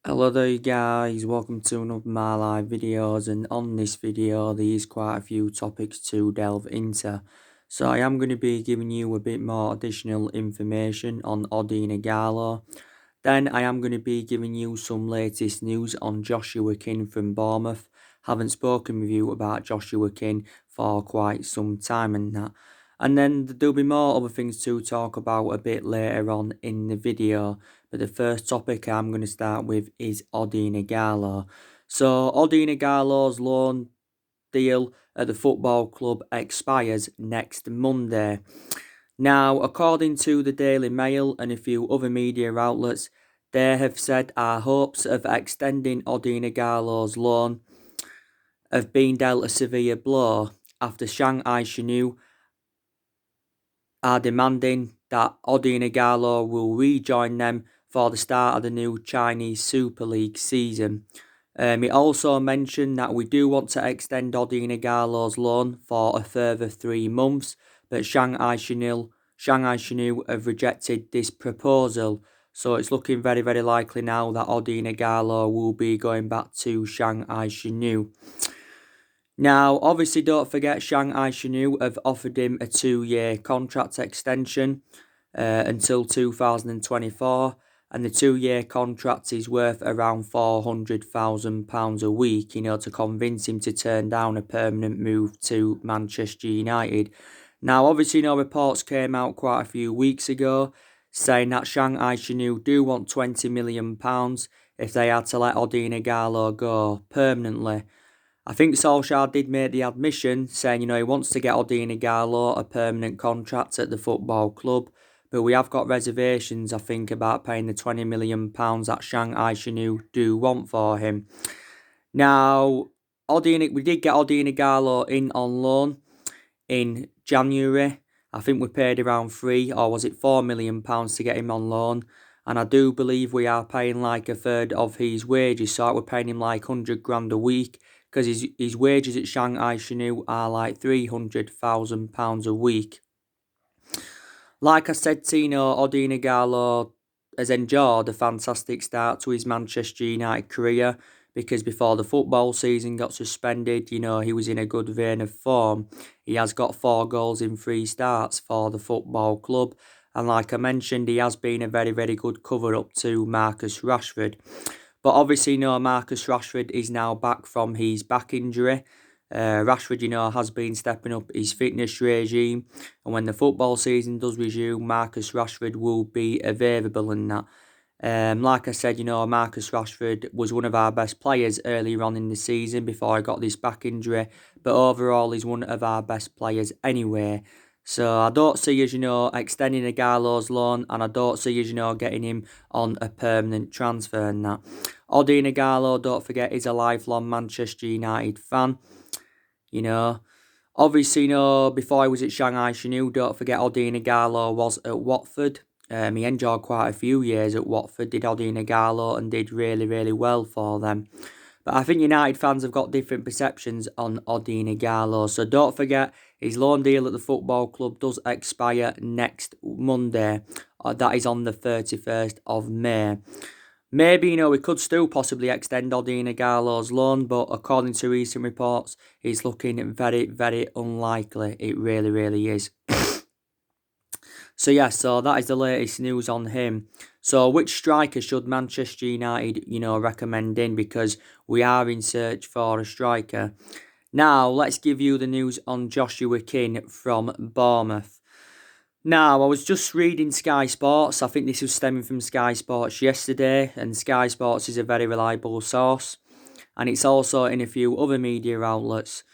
Hello there you guys, welcome to another of my live videos, and on this video there is quite a few topics to delve into. So I am going to be giving you a bit more additional information on Odion Ighalo. Then I am going to be giving you some latest news on Joshua King from Bournemouth. Haven't spoken with you about Joshua King for quite some time and that. And then there'll be more other things to talk about a bit later on in the video. But the first topic I'm going to start with is Odion Ighalo. So Odion Ighalo's loan deal at the football club expires next Monday. Now, according to the Daily Mail and a few other media outlets, they have said our hopes of extending Odion Ighalo's loan have been dealt a severe blow after Shanghai Shenhua are demanding that Odion Ighalo will rejoin them for the start of the new Chinese Super League season. It also mentioned that we do want to extend Odion Ighalo's loan for a further 3 months, but Shanghai Shenhua have rejected this proposal. So it's looking very, very likely now that Odion Ighalo will be going back to Shanghai Shenhua. Now, obviously, don't forget Shanghai Shenhua have offered him a 2-year contract extension until 2024, and the 2-year contract is worth around £400,000 a week, to convince him to turn down a permanent move to Manchester United. Now, obviously, reports came out quite a few weeks ago saying that Shanghai Shenhua do want £20 million if they had to let Odion Ighalo go permanently. I think Solskjaer did make the admission, saying, he wants to get Odion Ighalo a permanent contract at the football club, but we have got reservations, I think, about paying the £20 million that Shanghai Shenhua do want for him. Now, we did get Odion Ighalo in on loan in January. I think we paid around £4 million to get him on loan. And I do believe we are paying like a third of his wages, so we're paying him like 100 grand a week, because his wages at Shanghai Shenhua are like £300,000 a week. Like I said, Odion Ighalo has enjoyed a fantastic start to his Manchester United career, because before the football season got suspended, he was in a good vein of form. He has got 4 goals in 3 starts for the football club. And like I mentioned, he has been a very, very good cover-up to Marcus Rashford. But obviously, Marcus Rashford is now back from his back injury. Rashford, has been stepping up his fitness regime. And when the football season does resume, Marcus Rashford will be available in that. Like I said, Marcus Rashford was one of our best players earlier on in the season before I got this back injury. But overall, he's one of our best players anyway. So I don't see us, extending Ighalo's loan, and I don't see us, getting him on a permanent transfer and that. Odion Ighalo, don't forget, is a lifelong Manchester United fan. Obviously, before I was at Shanghai Shenhua, don't forget Odion Ighalo was at Watford. He enjoyed quite a few years at Watford, did Odion Ighalo, and did really, really well for them. But I think United fans have got different perceptions on Odion Ighalo. So don't forget, his loan deal at the football club does expire next Monday. That is on the 31st of May. Maybe, we could still possibly extend Odion Ighalo's loan, but according to recent reports, it's looking very, very unlikely. It really, really is. So that is the latest news on him. So which striker should Manchester United, recommend in? Because we are in search for a striker. Now, let's give you the news on Joshua King from Bournemouth. Now, I was just reading Sky Sports. I think this was stemming from Sky Sports yesterday, and Sky Sports is a very reliable source. And it's also in a few other media outlets.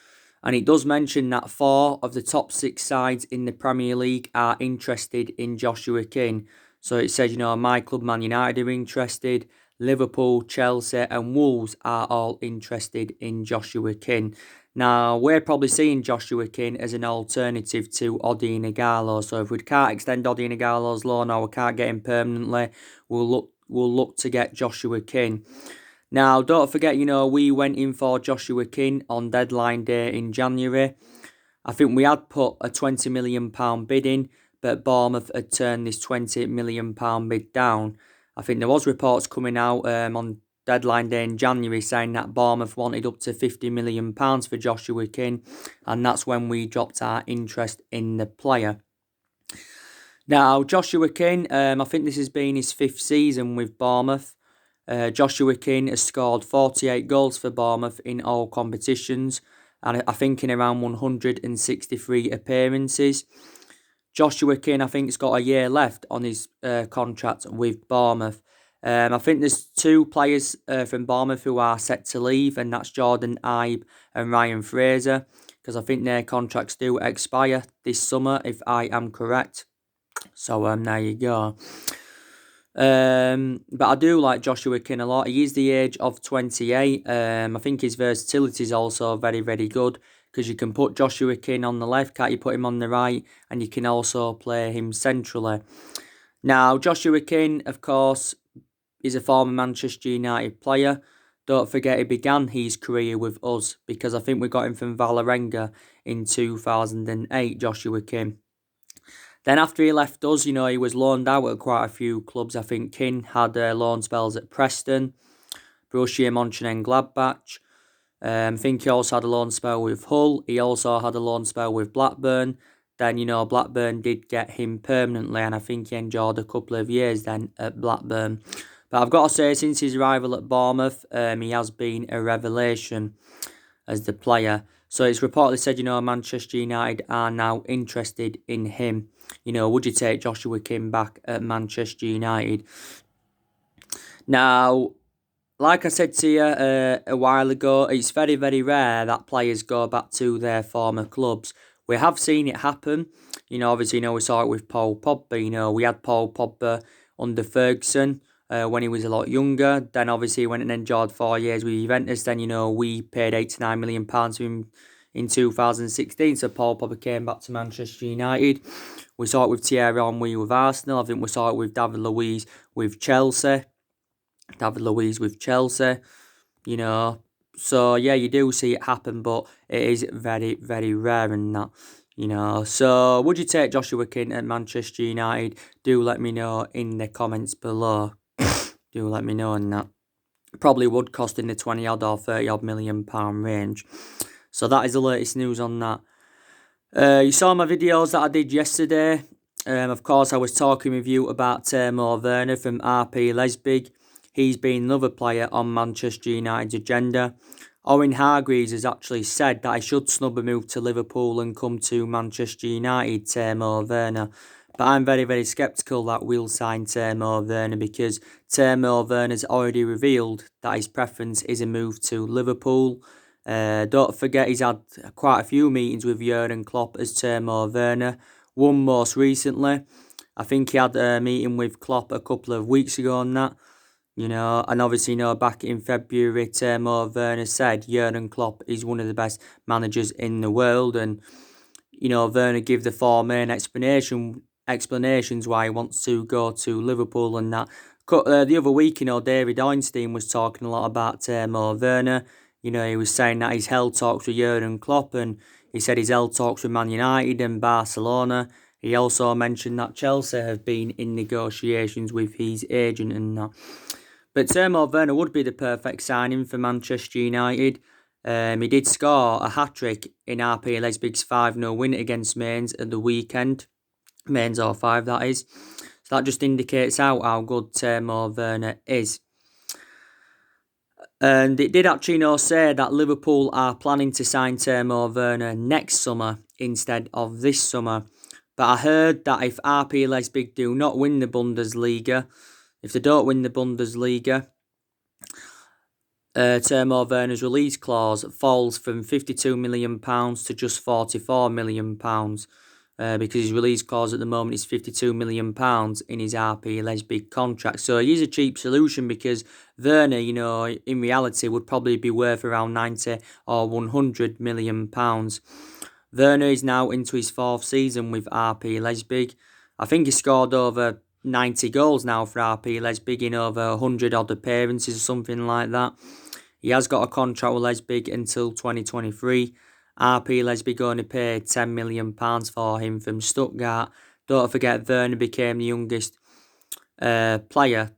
And it does mention that 4 of the top 6 sides in the Premier League are interested in Joshua King. So it says, my club, Man United, are interested. Liverpool, Chelsea and Wolves are all interested in Joshua King. Now, we're probably seeing Joshua King as an alternative to Odion Ighalo. So if we can't extend Odion Ighalo's loan, or we can't get him permanently, we'll look to get Joshua King. Now, don't forget, we went in for Joshua King on deadline day in January. I think we had put a £20 million bid in, but Bournemouth had turned this £20 million bid down. I think there was reports coming out on deadline day in January saying that Bournemouth wanted up to £50 million for Joshua King, and that's when we dropped our interest in the player. Now, Joshua King, I think this has been his 5th season with Bournemouth. Joshua King has scored 48 goals for Bournemouth in all competitions, and I think in around 163 appearances. Joshua King, I think, has got a year left on his contract with Bournemouth. I think there's 2 players from Bournemouth who are set to leave, and that's Jordan Ibe and Ryan Fraser, because I think their contracts do expire this summer, if I am correct. So there you go. But I do like Joshua King a lot. He is the age of 28. I think his versatility is also very, very good, because you can put Joshua King on the left, can't you put him on the right, and you can also play him centrally. Now, Joshua King, of course, is a former Manchester United player. Don't forget he began his career with us, because I think we got him from Vålerenga in 2008, Joshua King. Then after he left us, he was loaned out at quite a few clubs. I think King had loan spells at Preston, Borussia Mönchengladbach. I think he also had a loan spell with Hull. He also had a loan spell with Blackburn. Then, Blackburn did get him permanently, and I think he enjoyed a couple of years then at Blackburn. But I've got to say, since his arrival at Bournemouth, he has been a revelation as the player. So it's reportedly said, Manchester United are now interested in him. Would you take Joshua King back at Manchester United? Now, like I said to you a while ago, it's very, very rare that players go back to their former clubs. We have seen it happen. Obviously, we saw it with Paul Pogba. We had Paul Pogba under Ferguson when he was a lot younger. Then, obviously, he went and enjoyed 4 years with Juventus. Then, we paid £89 million for him in 2016. So, Paul Pogba came back to Manchester United. We saw it with Thierry Henry with Arsenal. I think we saw it with David Luiz with Chelsea. So yeah, you do see it happen, but it is very, very rare in that, So would you take Joshua King at Manchester United? Do let me know in the comments below. Do let me know in that. Probably would cost in the 20 odd or 30 odd million pound range. So that is the latest news on that. You saw my videos that I did yesterday. Of course, I was talking with you about Timo Werner from RP Leipzig. He's been another player on Manchester United's agenda. Owen Hargreaves has actually said that I should snub a move to Liverpool and come to Manchester United, Timo Werner. But I'm very, very sceptical that we'll sign Timo Werner, because Timo Werner's already revealed that his preference is a move to Liverpool. Don't forget he's had quite a few meetings with Jurgen Klopp as Timo Werner. One most recently. I think he had a meeting with Klopp a couple of weeks ago on that. And obviously, back in February, Timo Werner said Jurgen Klopp is one of the best managers in the world. And, Werner gave the 4 main explanations why he wants to go to Liverpool and that. The other week, David Einstein was talking a lot about Timo Werner. He was saying that he's held talks with Jurgen Klopp, and he said he's held talks with Man United and Barcelona. He also mentioned that Chelsea have been in negotiations with his agent and that. But Timo Werner would be the perfect signing for Manchester United. He did score a hat-trick in RP Leipzig's 5-0 win against Mainz at the weekend. Mainz 05, that is. So that just indicates out how good Timo Werner is. And it did actually say that Liverpool are planning to sign Timo Werner next summer instead of this summer. But I heard that if RP Leipzig do not win the Bundesliga, if they don't win the Bundesliga, Timo Werner's release clause falls from £52 million to just £44 million. Because his release clause at the moment is £52 million in his RP Leipzig contract. So he is a cheap solution, because Werner, in reality would probably be worth around £90 or £100 million. Werner is now into his 4th season with RP Leipzig. I think he scored over 90 goals now for RP Leipzig in over 100 odd appearances or something like that. He has got a contract with Leipzig until 2023. RP Leipzig only paid £10 million for him from Stuttgart. Don't forget, Werner became the youngest player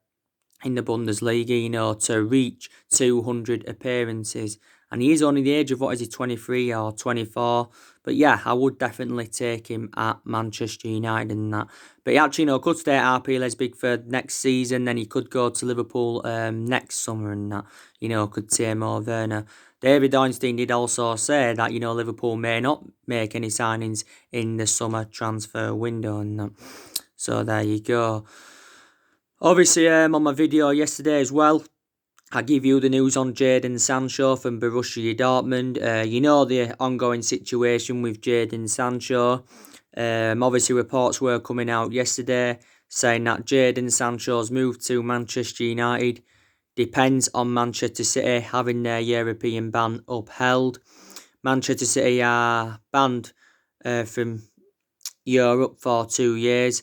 in the Bundesliga, to reach 200 appearances. And he is only the age of, 23 or 24? But yeah, I would definitely take him at Manchester United and that. But he actually, could stay at RP Leipzig for next season. Then he could go to Liverpool next summer and that, could Timo Werner. David Ornstein did also say that, Liverpool may not make any signings in the summer transfer window and that. So there you go. Obviously, on my video yesterday as well, I give you the news on Jadon Sancho from Borussia Dortmund. The ongoing situation with Jadon Sancho. Obviously, reports were coming out yesterday saying that Jadon Sancho's move to Manchester United depends on Manchester City having their European ban upheld. Manchester City are banned from Europe for 2 years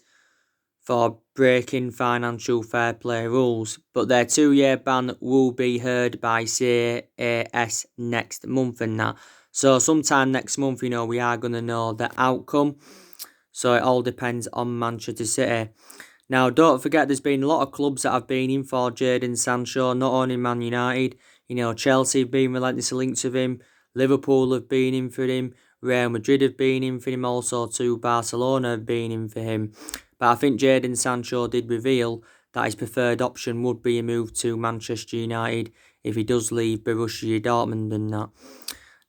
for breaking financial fair play rules, but their 2-year ban will be heard by CAS next month and that. So sometime next month, we are going to know the outcome. So it all depends on Manchester City. Now, don't forget, there's been a lot of clubs that have been in for Jadon Sancho, not only Man United. Chelsea have been relentlessly linked with him. Liverpool have been in for him. Real Madrid have been in for him also too. Barcelona have been in for him. But I think Jadon Sancho did reveal that his preferred option would be a move to Manchester United if he does leave Borussia Dortmund and that.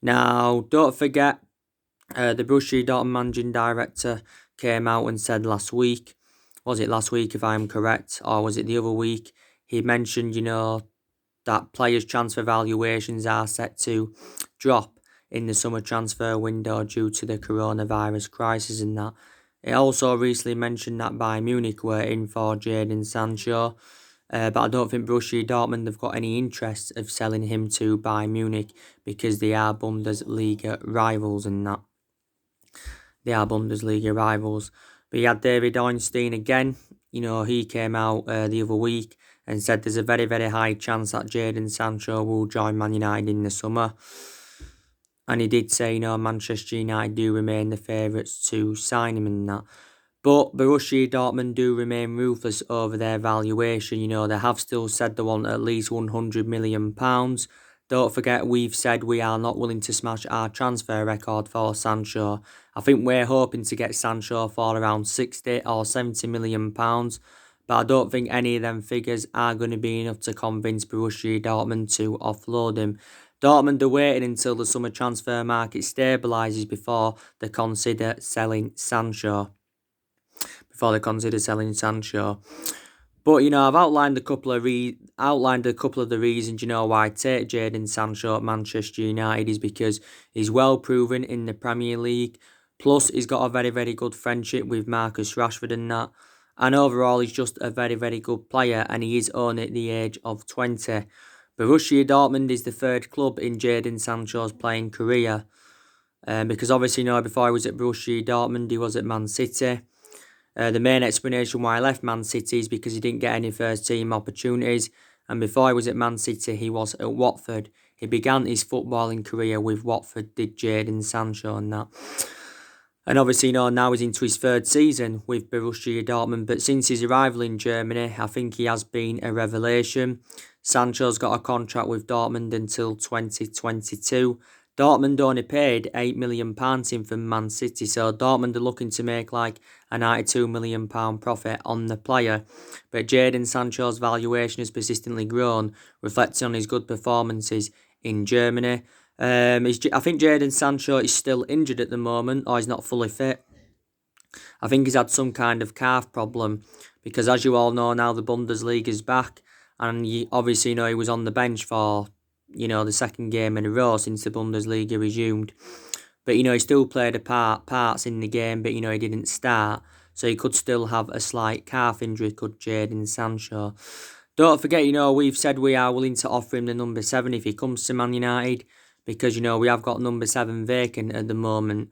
Now, don't forget, the Borussia Dortmund managing director came out and said last week, was it last week if I'm correct, or was it the other week? He mentioned, that players' transfer valuations are set to drop in the summer transfer window due to the coronavirus crisis and that. It also recently mentioned that Bayern Munich were in for Jadon Sancho, but I don't think Borussia Dortmund have got any interest of selling him to Bayern Munich because they are Bundesliga rivals and that. They are Bundesliga rivals. But you had David Ornstein again. He came out the other week and said there's a very, very high chance that Jadon Sancho will join Man United in the summer. And he did say, Manchester United do remain the favourites to sign him and that. But Borussia Dortmund do remain ruthless over their valuation. They have still said they want at least £100 million. Don't forget, we've said we are not willing to smash our transfer record for Sancho. I think we're hoping to get Sancho for around £60 or £70 million. But I don't think any of them figures are going to be enough to convince Borussia Dortmund to offload him. Dortmund are waiting until the summer transfer market stabilises before they consider selling Sancho. But I've outlined a couple of the reasons why I take Jadon Sancho at Manchester United is because he's well proven in the Premier League. Plus, he's got a very, very good friendship with Marcus Rashford and that. And overall, he's just a very, very good player, and he is only at the age of 20. Borussia Dortmund is the third club in Jadon Sancho's playing career. Because obviously, before he was at Borussia Dortmund, he was at Man City. The main explanation why I left Man City is because he didn't get any first team opportunities, and before he was at Man City he was at Watford. He began his footballing career with Watford, did Jadon Sancho and that. And obviously now he's into his third season with Borussia Dortmund, but since his arrival in Germany I think he has been a revelation. Sancho's got a contract with Dortmund until 2022. Dortmund only paid £8 million in from Man City, so Dortmund are looking to make like a £92 million profit on the player. But Jadon Sancho's valuation has persistently grown, reflecting on his good performances in Germany. I think Jadon Sancho is still injured at the moment, or he's not fully fit. I think he's had some kind of calf problem, because as you all know now, the Bundesliga is back, and obviously he was on the bench for the second game in a row since the Bundesliga resumed. But, he still played parts in the game, but, he didn't start. So he could still have a slight calf injury, could Jadon Sancho. Don't forget, we've said we are willing to offer him the number 7 if he comes to Man United. Because, we have got number 7 vacant at the moment.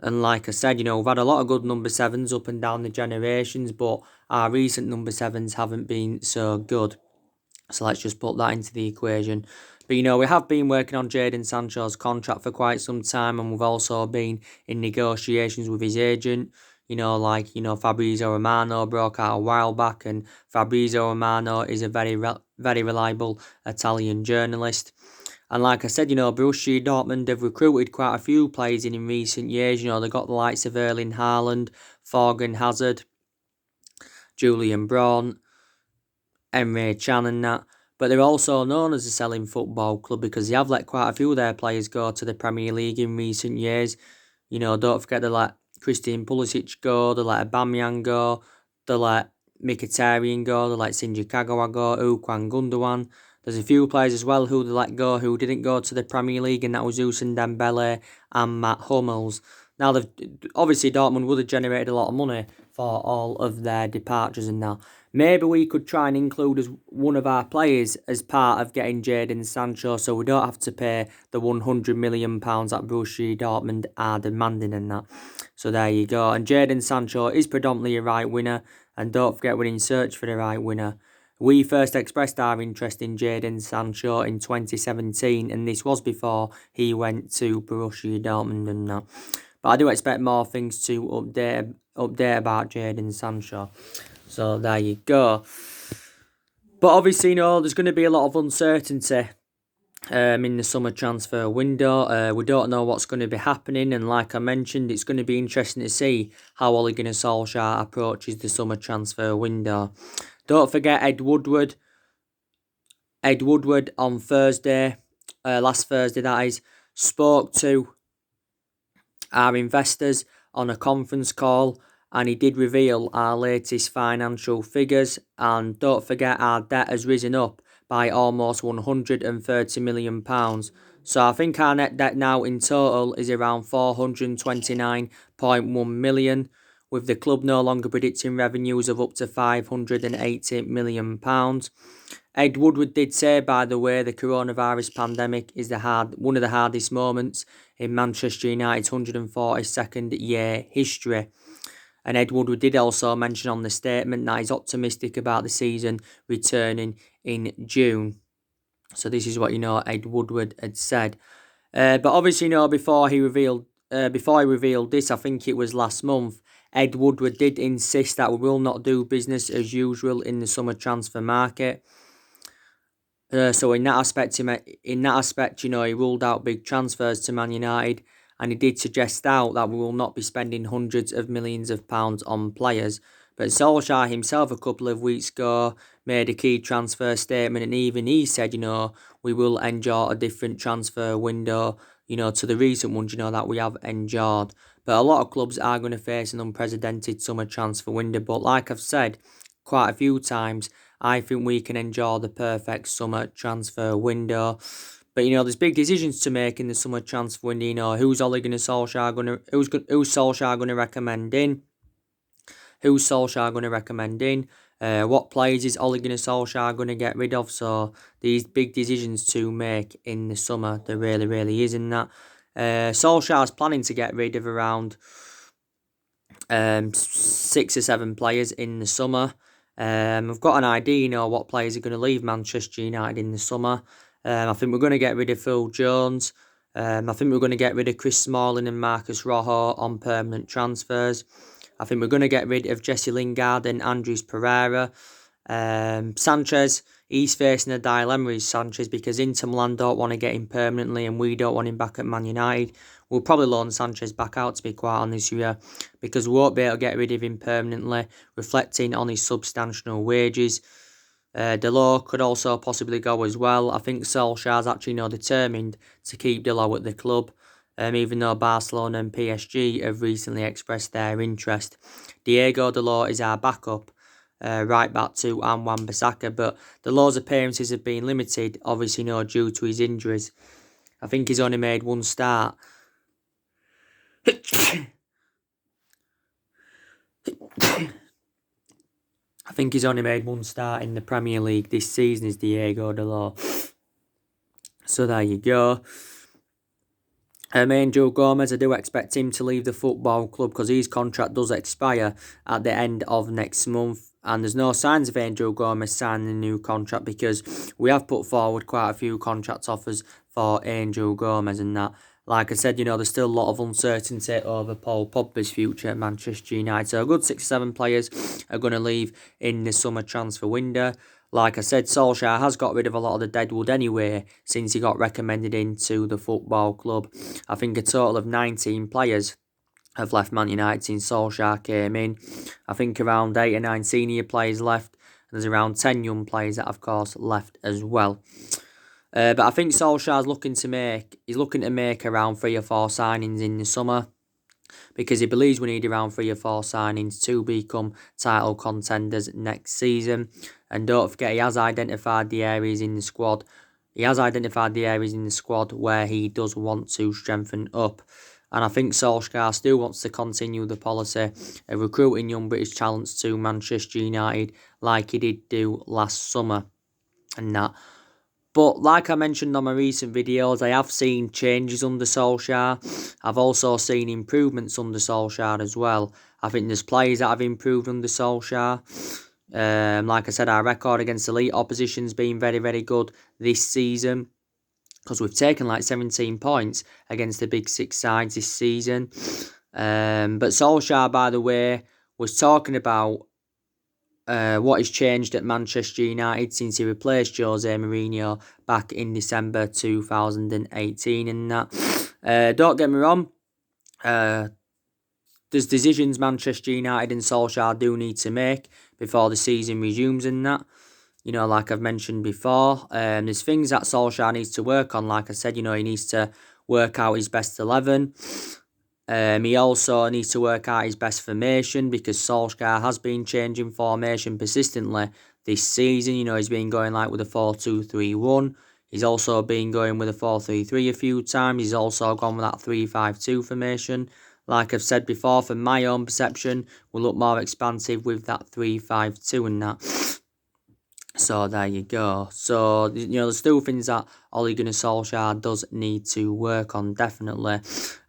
And like I said, we've had a lot of good number 7s up and down the generations. But our recent number 7s haven't been so good. So let's just put that into the equation. But, we have been working on Jadon Sancho's contract for quite some time, and we've also been in negotiations with his agent. Fabrizio Romano broke out a while back, and Fabrizio Romano is a very reliable Italian journalist. And like I said, Borussia Dortmund have recruited quite a few players in recent years. They got the likes of Erling Haaland, Thorgan Hazard, Julian Braun, Emre Can and that. But they're also known as a selling football club because they have let quite a few of their players go to the Premier League in recent years. Don't forget they let Christian Pulisic go, they let Aubameyang go, they let Mkhitaryan go, they let Shinji Kagawa go, Ukwan Gundogan. There's a few players as well who they let go who didn't go to the Premier League, and that was Ousmane Dembele and Matt Hummels. Now, obviously Dortmund would have generated a lot of money for all of their departures and that. Maybe we could try and include as one of our players as part of getting Jadon Sancho, so we don't have to pay the £100 million that Borussia Dortmund are demanding and that. So there you go. And Jadon Sancho is predominantly a right winger, and don't forget we're in search for the right winner. We first expressed our interest in Jadon Sancho in 2017, and this was before he went to Borussia Dortmund and that. But I do expect more things to update about Jadon Sancho. So there you go. But obviously, there's going to be a lot of uncertainty in the summer transfer window. We don't know what's going to be happening, and like I mentioned, it's going to be interesting to see how Ole Gunnar Solskjaer approaches the summer transfer window. Don't forget Ed Woodward. Ed Woodward on Thursday, last Thursday that is, spoke to our investors on a conference call, and he did reveal our latest financial figures. And don't forget, our debt has risen up by almost £130 million. So I think our net debt now in total is around £429.1 million, with the club no longer predicting revenues of up to £580 million. Ed Woodward did say, by the way, the coronavirus pandemic is one of the hardest moments in Manchester United's 142nd year history. And Ed Woodward did also mention on the statement that he's optimistic about the season returning in June. So this is what Ed Woodward had said. But obviously, before he revealed this, I think it was last month, Ed Woodward did insist that we will not do business as usual in the summer transfer market. So in that aspect, he ruled out big transfers to Man United, and he did suggest out that we will not be spending hundreds of millions of pounds on players. But Solskjaer himself a couple of weeks ago made a key transfer statement, and even he said, we will enjoy a different transfer window, to the recent ones, that we have enjoyed. But a lot of clubs are going to face an unprecedented summer transfer window. But like I've said quite a few times, I think we can enjoy the perfect summer transfer window. But there's big decisions to make in the summer transfer window. Who's Solskjaer going to recommend in? Who's Solskjaer going to recommend in? What players is Ole Gunnar Solskjaer going to get rid of? So these big decisions to make in the summer. There really, really is in that. Solskjaer's planning to get rid of around 6 or 7 players in the summer. I've got an idea, what players are going to leave Manchester United in the summer. I think we're going to get rid of Phil Jones. I think we're going to get rid of Chris Smalling and Marcus Rojo on permanent transfers. I think we're going to get rid of Jesse Lingard and Andres Pereira. Sanchez, he's facing a dilemma, Sanchez, because Inter Milan don't want to get him permanently and we don't want him back at Man United. We'll probably loan Sanchez back out, to be quite honest with you, because we won't be able to get rid of him permanently, reflecting on his substantial wages. Delors could also possibly go as well. I think Solskjaer's actually determined to keep Delors at the club, even though Barcelona and PSG have recently expressed their interest. Diego Delors is our backup, right back to Wan-Bissaka, but Delors' appearances have been limited, obviously due to his injuries. I think he's only made one start. I think he's only made one start in the Premier League this season, is Diego Delors. So there you go. Angel Gomez, I do expect him to leave the football club because his contract does expire at the end of next month. And there's no signs of Angel Gomez signing a new contract because we have put forward quite a few contract offers for Angel Gomez and that. Like I said, there's still a lot of uncertainty over Paul Pogba's future at Manchester United. So a good 6 or 7 players are going to leave in the summer transfer window. Like I said, Solskjaer has got rid of a lot of the deadwood anyway since he got recommended into the football club. I think a total of 19 players have left Man United since Solskjaer came in. I think around 8 or 9 senior players left. And there's around 10 young players that, of course, left as well. But I think Solskjaer's looking to make around 3 or 4 signings in the summer, because he believes we need around 3 or 4 signings to become title contenders next season. And don't forget, he has identified the areas in the squad. Where he does want to strengthen up. And I think Solskjaer still wants to continue the policy of recruiting young British talents to Manchester United like he did do last summer and that. But like I mentioned on my recent videos, I have seen changes under Solskjaer. I've also seen improvements under Solskjaer as well. I think there's players that have improved under Solskjaer. Like I said, our record against elite opposition's been very, very good this season, because we've taken like 17 points against the big 6 sides this season. But Solskjaer, by the way, was talking about what has changed at Manchester United since he replaced Jose Mourinho back in December 2018 and that. Don't get me wrong, there's decisions Manchester United and Solskjaer do need to make before the season resumes and that. Like I've mentioned before, there's things that Solskjaer needs to work on. Like I said, he needs to work out his best 11. He also needs to work out his best formation, because Solskjaer has been changing formation persistently this season. He's been going like with a 4-2-3-1. He's also been going with a 4-3-3 a few times. He's also gone with that 3-5-2 formation. Like I've said before, from my own perception, will look more expansive with that 3-5-2 and that. So there you go. So, there's still things that Ole Gunnar Solskjaer does need to work on, definitely.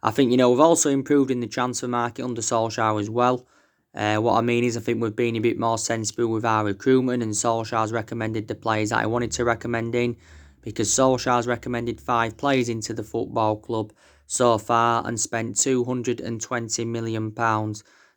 I think, we've also improved in the transfer market under Solskjaer as well. What I mean is, I think we've been a bit more sensible with our recruitment, and Solskjaer's recommended the players that I wanted to recommend in, because Solskjaer's recommended 5 players into the football club so far and spent £220 million.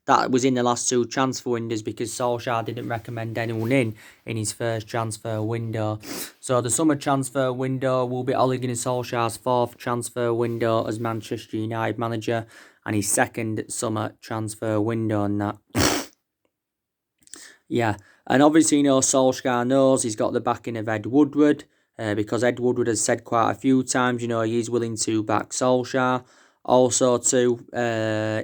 That was in the last 2 transfer windows, because Solskjaer didn't recommend anyone in his first transfer window. So the summer transfer window will be Ole Gunnar Solskjaer's 4th transfer window as Manchester United manager, and his 2nd summer transfer window and that. Yeah, and obviously, Solskjaer knows he's got the backing of Ed Woodward, because Ed Woodward has said quite a few times, he's willing to back Solskjaer. Also, too,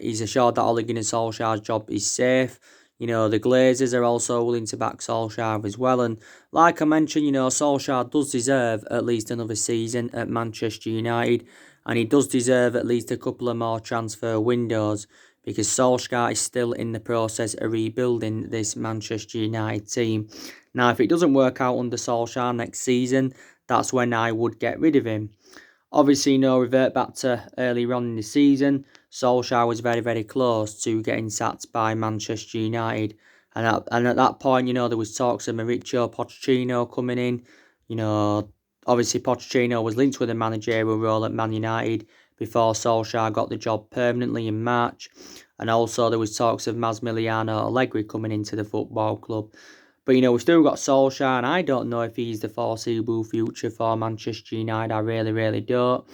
he's assured that Ole Gunnar Solskjaer's job is safe. The Glazers are also willing to back Solskjaer as well. And like I mentioned, Solskjaer does deserve at least another season at Manchester United. And he does deserve at least a couple of more transfer windows, because Solskjaer is still in the process of rebuilding this Manchester United team. Now, if it doesn't work out under Solskjaer next season, that's when I would get rid of him. Obviously, revert back to earlier on in the season, Solskjaer was very, very close to getting sacked by Manchester United. And at that point, there was talks of Mauricio Pochettino coming in. Obviously Pochettino was linked with a managerial role at Man United before Solskjaer got the job permanently in March. And also there was talks of Massimiliano Allegri coming into the football club. But, we've still got Solskjaer, and I don't know if he's the foreseeable future for Manchester United. I really, really don't.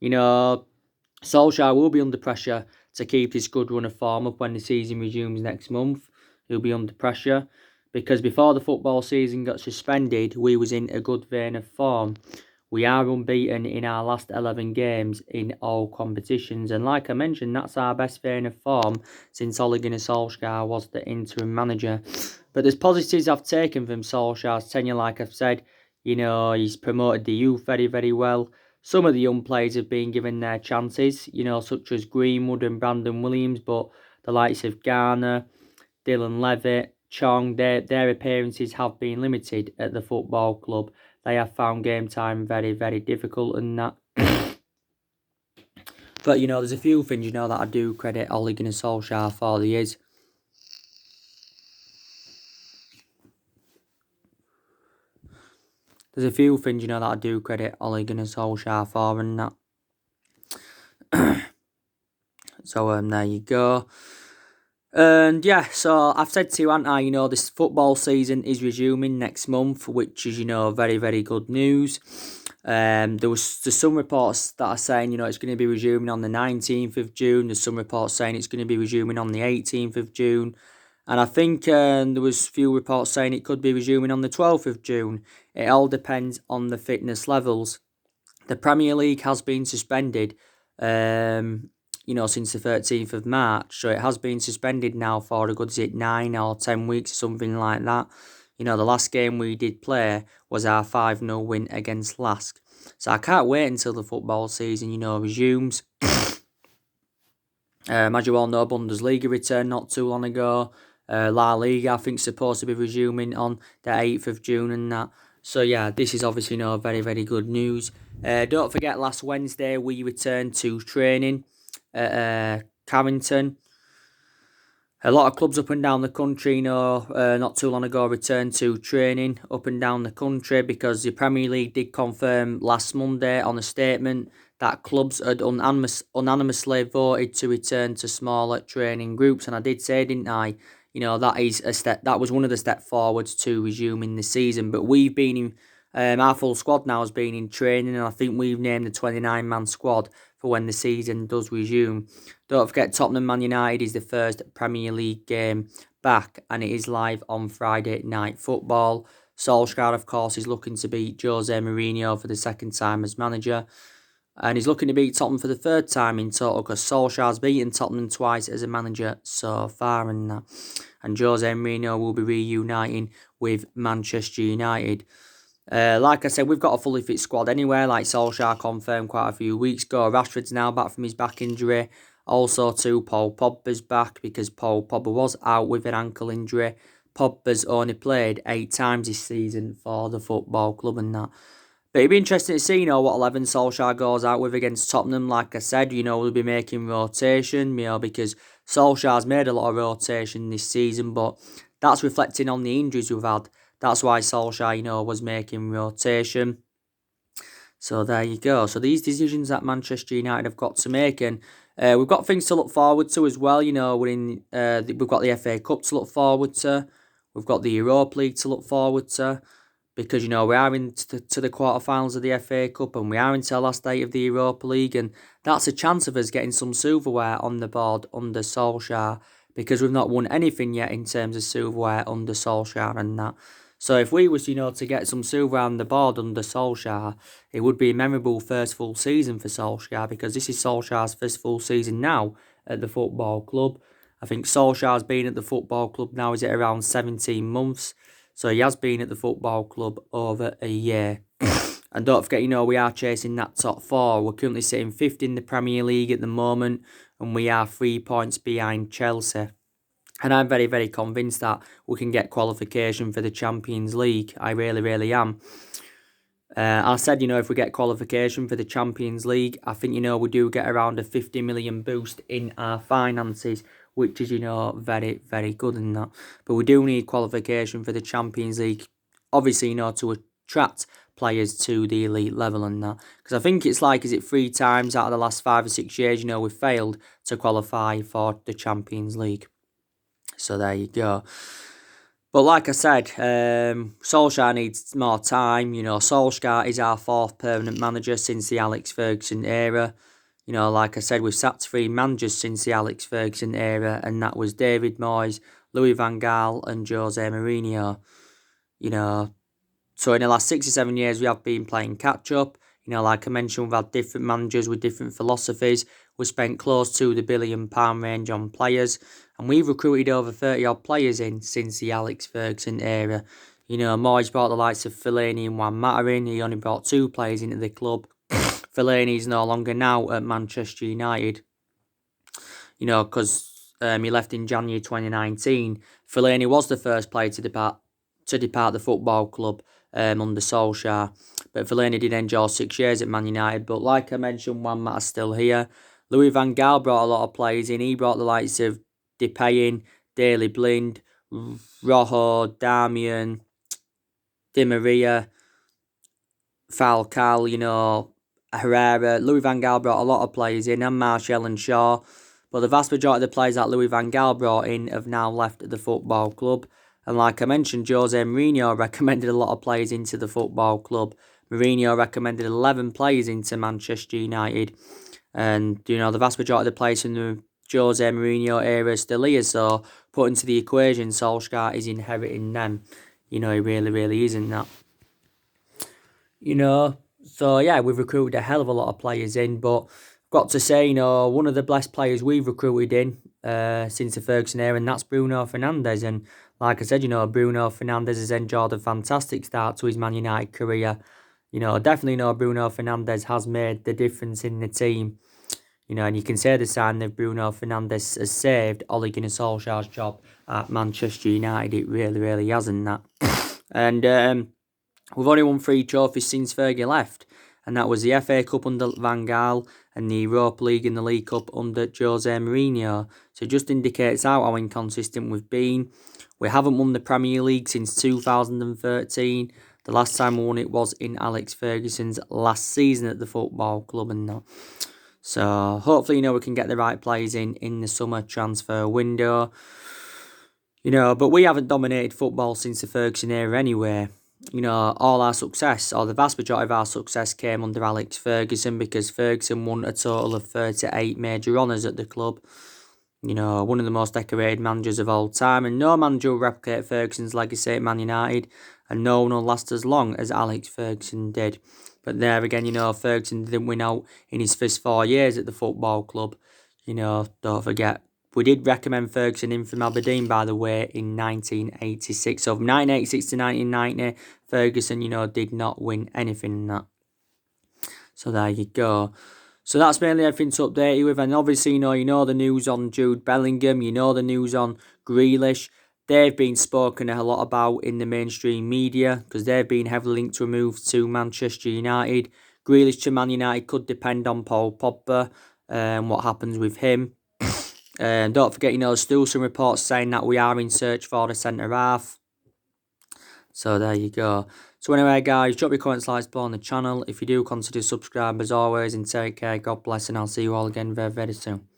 Solskjaer will be under pressure to keep his good run of form up when the season resumes next month. He'll be under pressure, because before the football season got suspended, we was in a good vein of form. We are unbeaten in our last 11 games in all competitions. And like I mentioned, that's our best vein of form since Ole Gunnar Solskjaer was the interim manager. But there's positives I've taken from Solskjaer's tenure, like I've said. He's promoted the youth very, very well. Some of the young players have been given their chances, such as Greenwood and Brandon Williams. But the likes of Garner, Dylan Levitt, Chong, their appearances have been limited at the football club. They have found game time very, very difficult and that. But, there's a few things, that I do credit Ole Gunnar Solskjaer for. There's a few things, that I do credit Ole Gunnar Solskjaer for and that. So there you go. And yeah, so I've said to you, haven't I, this football season is resuming next month, which is, very, very good news. There's some reports that are saying, it's going to be resuming on the 19th of June. There's some reports saying it's going to be resuming on the 18th of June. And I think there was a few reports saying it could be resuming on the 12th of June. It all depends on the fitness levels. The Premier League has been suspended, since the 13th of March. So it has been suspended now for a good, 9 or 10 weeks, something like that. The last game we did play was our 5-0 win against Lask. So I can't wait until the football season, resumes. As you all know, Bundesliga returned not too long ago. La Liga, I think, is supposed to be resuming on the 8th of June and that. So yeah, this is obviously very, very good news. Don't forget, last Wednesday we returned to training at Carrington. A lot of clubs up and down the country, not too long ago, returned to training up and down the country because the Premier League did confirm last Monday on a statement that clubs had unanimously voted to return to smaller training groups. And I did say, didn't I? That is a step. That was one of the step forwards to resuming the season. But we've been in. Our full squad now has been in training, and I think we've named the 29-man squad for when the season does resume. Don't forget, Tottenham Man United is the first Premier League game back, and it is live on Friday Night Football. Solskjaer, of course, is looking to beat Jose Mourinho for the second time as manager. And he's looking to beat Tottenham for the third time in total because Solskjaer's beaten Tottenham twice as a manager so far. And Jose Mourinho will be reuniting with Manchester United. Like I said, we've got a fully fit squad anyway, like Solskjaer confirmed quite a few weeks ago. Rashford's now back from his back injury. Also, too, Paul Pogba's back because Paul Pogba was out with an ankle injury. Pogba's only played 8 times this season for the football club and that. But it'd be interesting to see, what 11 Solskjaer goes out with against Tottenham. Like I said, we'll be making rotation, because Solskjaer's made a lot of rotation this season, but that's reflecting on the injuries we've had. That's why Solskjaer, was making rotation. So there you go. So these decisions that Manchester United have got to make, and we've got things to look forward to as well. We've got the FA Cup to look forward to. We've got the Europa League to look forward to. Because, we are into the quarterfinals of the FA Cup and we are into the last 8 of the Europa League. And that's a chance of us getting some silverware on the board under Solskjaer. Because we've not won anything yet in terms of silverware under Solskjaer and that. So if we was, to get some silverware on the board under Solskjaer, it would be a memorable first full season for Solskjaer. Because this is Solskjaer's first full season now at the football club. I think Solskjaer's been at the football club now, is it around 17 months? So he has been at the football club over a year. And don't forget, we are chasing that top 4. We're currently sitting 5th in the Premier League at the moment. And we are 3 points behind Chelsea. And I'm very, very convinced that we can get qualification for the Champions League. I really, really am. I said, if we get qualification for the Champions League, I think, we do get around a 50 million boost in our finances, which is, very, very good in that. But we do need qualification for the Champions League, obviously, to attract players to the elite level and that. Because I think it's like, is it 3 times out of the last 5 or 6 years, we've failed to qualify for the Champions League. So there you go. But like I said, Solskjaer needs more time. Solskjaer is our 4th permanent manager since the Alex Ferguson era. Like I said, we've sacked 3 managers since the Alex Ferguson era, and that was David Moyes, Louis van Gaal, and Jose Mourinho. So in the last 6 or 7 years, we have been playing catch-up. Like I mentioned, we've had different managers with different philosophies. We spent close to the £1 billion range on players. And we've recruited over 30-odd players in since the Alex Ferguson era. Moyes brought the likes of Fellaini and Juan Mata in. He only brought 2 players into the club. Fellaini's no longer now at Manchester United. Because he left in January 2019. Fellaini was the first player to depart the football club under Solskjaer. But Fellaini did enjoy 6 years at Man United. But like I mentioned, Juan Mata's still here. Louis van Gaal brought a lot of players in. He brought the likes of Depay in, Daley Blind, Rojo, Darmian, Di Maria, Falcao, Herrera. Louis van Gaal brought a lot of players in, and Martial and Shaw. But the vast majority of the players that Louis van Gaal brought in have now left the football club. And like I mentioned, Jose Mourinho recommended a lot of players into the football club. Mourinho recommended 11 players into Manchester United. And, the vast majority of the players from the Jose Mourinho era still here. So, put into the equation, Solskjaer is inheriting them. He really, really isn't that. So yeah, we've recruited a hell of a lot of players in, but got to say, one of the best players we've recruited in since the Ferguson era, and that's Bruno Fernandes. And like I said, Bruno Fernandes has enjoyed a fantastic start to his Man United career. Definitely Bruno Fernandes has made the difference in the team. And you can say the sign that Bruno Fernandes has saved Ole Gunnar Solskjaer's job at Manchester United. It really, really hasn't that. And we've only won 3 trophies since Fergie left, and that was the FA Cup under Van Gaal and the Europa League and the League Cup under Jose Mourinho. So it just indicates how inconsistent we've been. We haven't won the Premier League since 2013. The last time we won it was in Alex Ferguson's last season at the football club and that. So hopefully, we can get the right players in the summer transfer window. But we haven't dominated football since the Ferguson era anyway. All our success, or the vast majority of our success, came under Alex Ferguson, because Ferguson won a total of 38 major honours at the club. One of the most decorated managers of all time, and no manager will replicate Ferguson's legacy at Man United, and no one will last as long as Alex Ferguson did. But there again, Ferguson didn't win out in his first 4 years at the football club. Don't forget. We did recommend Ferguson in from Aberdeen, by the way, in 1986. So from 1986 to 1990, Ferguson, did not win anything in that. So there you go. So that's mainly everything to update you with. And obviously, you know the news on Jude Bellingham. You know the news on Grealish. They've been spoken a lot about in the mainstream media, because they've been heavily linked to a move to Manchester United. Grealish to Man United could depend on Paul Pogba and what happens with him. And don't forget, there's still some reports saying that we are in search for the centre-half. So there you go. So anyway, guys, drop your comments, likes below on the channel. If you do, consider subscribe as always, and take care. God bless, and I'll see you all again very, very soon.